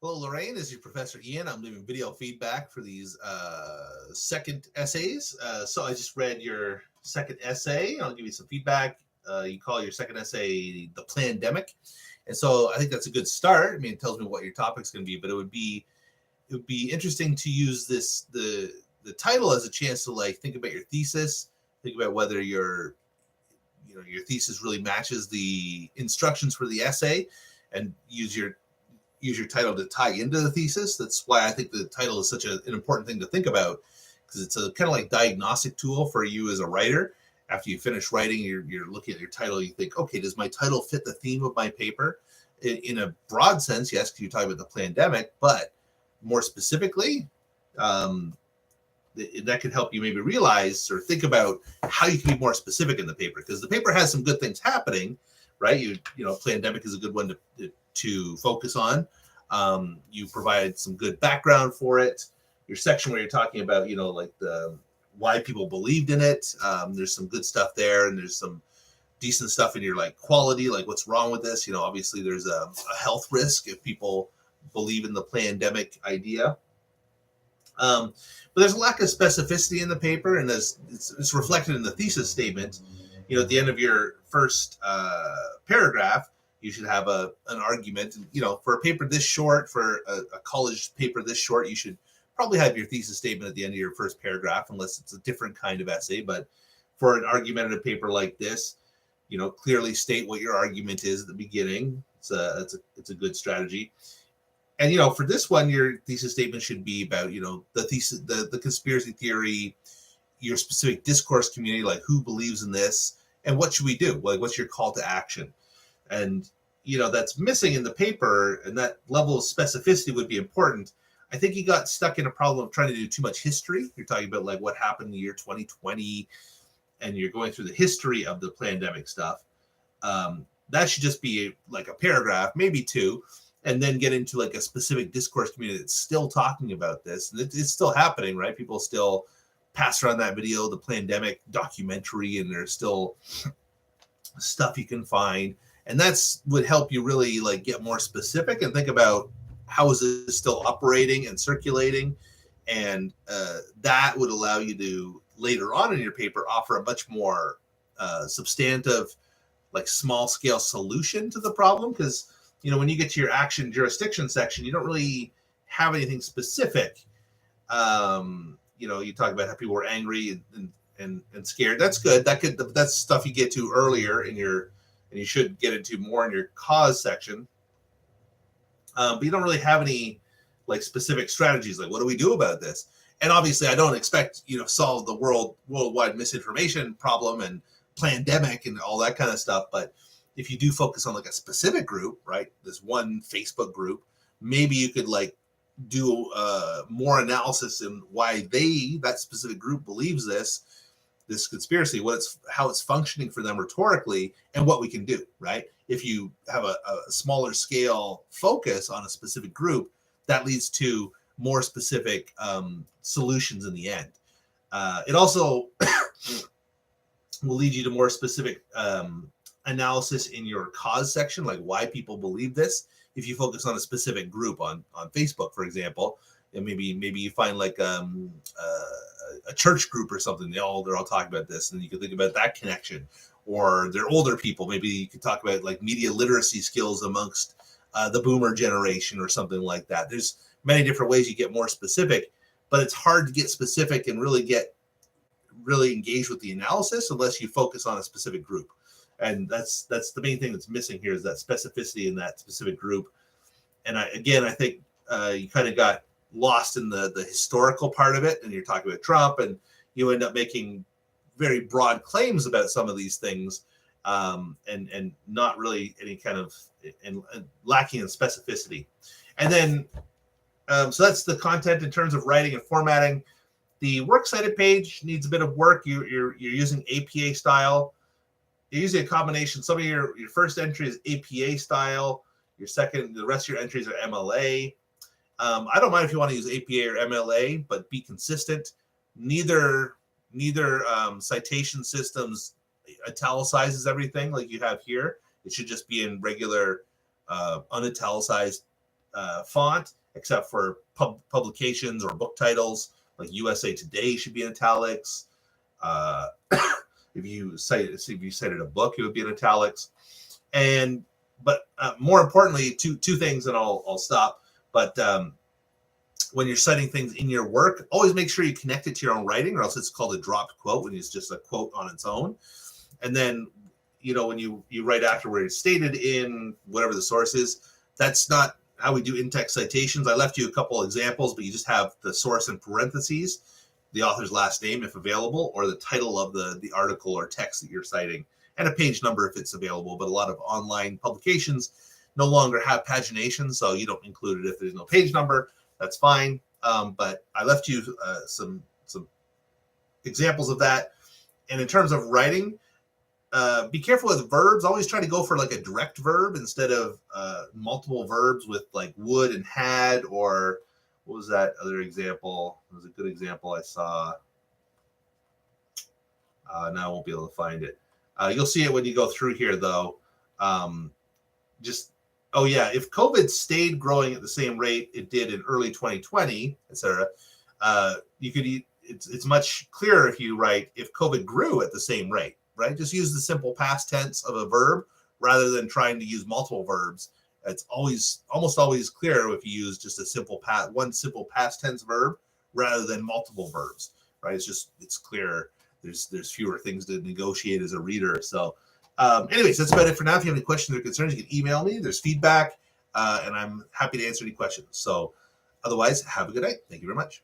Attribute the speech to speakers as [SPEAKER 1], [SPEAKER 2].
[SPEAKER 1] Hello, Lorraine. This is your Professor Ian. I'm leaving video feedback for these second essays. So I just read your second essay. I'll give you some feedback. You call your second essay The Plandemic. And so I think that's a good start. I mean, it tells me what your topic's going to be, but it would be interesting to use the title as a chance to like think about your thesis, think about whether your thesis really matches the instructions for the essay, and use your title to tie into the thesis. That's why I think the title is such an important thing to think about, because it's a kind of like diagnostic tool for you as a writer. After you finish writing, you're looking at your title, you think, okay, does my title fit the theme of my paper? In a broad sense, yes, because you're talking about the plandemic, but more specifically, that could help you maybe realize or think about how you can be more specific in the paper, because the paper has some good things happening, right? You know, plandemic is a good one to focus on. You provide some good background for it. Your section where you're talking about, like the why people believed in it. There's some good stuff there, and there's some decent stuff in your like quality, like what's wrong with this. Obviously there's a health risk if people believe in the plandemic idea. But there's a lack of specificity in the paper, and it's reflected in the thesis statement. At the end of your first paragraph, you should have an argument. And, for a paper this short, for a college paper this short, you should probably have your thesis statement at the end of your first paragraph, unless it's a different kind of essay. But for an argumentative paper like this, clearly state what your argument is at the beginning. It's a good strategy. And, for this one, your thesis statement should be about, the thesis, the conspiracy theory, your specific discourse community, like who believes in this, and what should we do? Like, what's your call to action? And, that's missing in the paper, and that level of specificity would be important. I think you got stuck in a problem of trying to do too much history. You're talking about like what happened in the year 2020, and you're going through the history of the pandemic stuff. That should just be like a paragraph, maybe two, and then get into like a specific discourse community that's still talking about this. And it's still happening, right? People still pass around that video, the pandemic documentary, and there's still stuff you can find. And that's would help you really like get more specific and think about how is this still operating and circulating. And that would allow you to later on in your paper offer a much more substantive, like small scale solution to the problem. Because when you get to your action jurisdiction section, you don't really have anything specific. You talk about how people were angry and scared. That's good. That's stuff you get to earlier and you should get into more in your cause section. But you don't really have any like specific strategies. Like, what do we do about this? And obviously, I don't expect solve the worldwide misinformation problem and plandemic and all that kind of stuff. But if you do focus on like a specific group, right, this one Facebook group, maybe you could like do more analysis in why that specific group believes this conspiracy, how it's functioning for them rhetorically, and what we can do, right? If you have a smaller scale focus on a specific group, that leads to more specific solutions in the end. It also will lead you to more specific analysis in your cause section, like why people believe this. If you focus on a specific group on Facebook, for example, and maybe you find like a church group or something, they're all talking about this, and you can think about that connection. Or they're older people, maybe you could talk about like media literacy skills amongst the boomer generation or something like that. There's many different ways you get more specific, but it's hard to get specific and really engage with the analysis unless you focus on a specific group. And that's the main thing that's missing here, is that specificity in that specific group. And I think you kind of got lost in the historical part of it, and you're talking about Trump, and you end up making very broad claims about some of these things, and not really any kind of and lacking in specificity. And then so that's the content in terms of writing and formatting. The works cited page needs a bit of work. You're using APA style. You're using a combination. Some of your first entry is APA style. The rest of your entries are MLA. I don't mind if you want to use APA or MLA, but be consistent. Neither citation systems italicizes everything like you have here. It should just be in regular unitalicized font, except for publications or book titles, like USA Today should be in italics. If you cited a book, it would be in italics. But more importantly, two things, and I'll stop. But when you're citing things in your work, always make sure you connect it to your own writing, or else it's called a dropped quote when it's just a quote on its own. And then, when you write afterwards, stated in whatever the source is, that's not how we do in-text citations. I left you a couple examples, but you just have the source in parentheses, the author's last name if available, or the title of the article or text that you're citing, and a page number if it's available. But a lot of online publications no longer have pagination, so you don't include it if there's no page number. That's fine. But I left you some examples of that. And in terms of writing, be careful with verbs. Always try to go for like a direct verb instead of multiple verbs with like would and had, or what was that other example? It was a good example I saw. Now I won't be able to find it. You'll see it when you go through here, though. If COVID stayed growing at the same rate it did in early 2020, etc., it's much clearer if you write if COVID grew at the same rate, right? Just use the simple past tense of a verb rather than trying to use multiple verbs. It's almost always clearer if you use just one simple past tense verb rather than multiple verbs, right? It's clearer. There's fewer things to negotiate as a reader. So anyways, that's about it for now. If you have any questions or concerns, you can email me. There's feedback, and I'm happy to answer any questions. So otherwise, have a good night. Thank you very much.